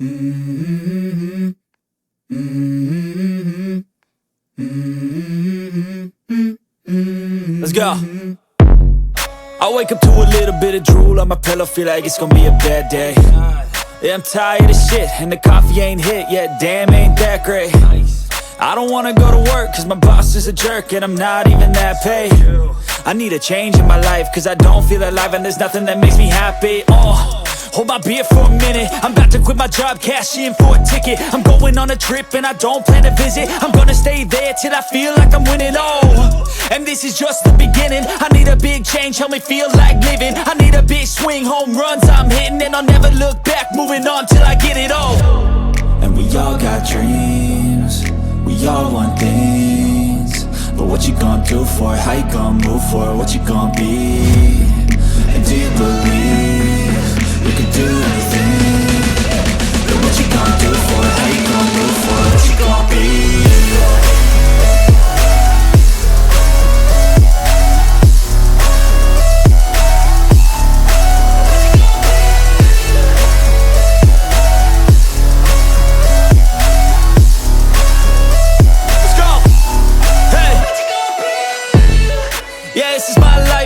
Let's go. I wake up to a little bit of drool on my pillow, feel like it's gonna be a bad day. Yeah, I'm tired of shit, and the coffee ain't hit yet, damn, ain't that great. I don't wanna go to work, cause my boss is a jerk, and I'm not even that paid. I need a change in my life, cause I don't feel alive, and there's nothing that makes me happy. Hold my beer for a minute, I'm about to quit my job, cash in for a ticket. I'm going on a trip and I don't plan to visit. I'm gonna stay there till I feel like I'm winning, and this is just the beginning. I need a big change, help me feel like living. I need a big swing, home runs I'm hitting, and I'll never look back, moving on till I get it all. And we all got dreams, we all want things, but what you gonna do for it? How you gonna move for it? What you gonna be? And do you believe you can do anything? But what you gonna do for it? How you gonna move for it? What you gonna be?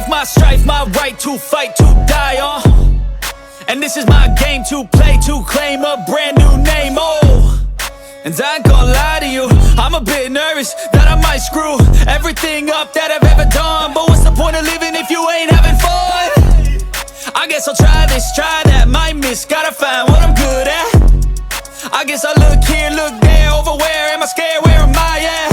My strife, my right to fight, to die on. And this is my game to play, to claim a brand new name, And I ain't gonna lie to you, I'm a bit nervous that I might screw everything up that I've ever done. But what's the point of living if you ain't having fun? I guess I'll try this, try that, might miss, gotta find what I'm good at. I guess I look here, look there, over where am I scared, where am I at?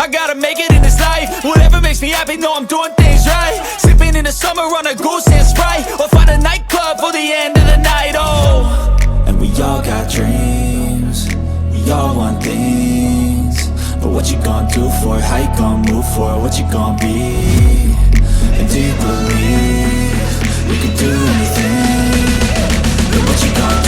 I gotta make it in this life, whatever makes me happy, know I'm doing things right. Sipping in the summer on a goose and Sprite, or find a nightclub for the end of the night, And we all got dreams, we all want things, but what you gonna do for it? How you gonna move for it? What you gonna be? And do you believe you can do anything? But what you gonna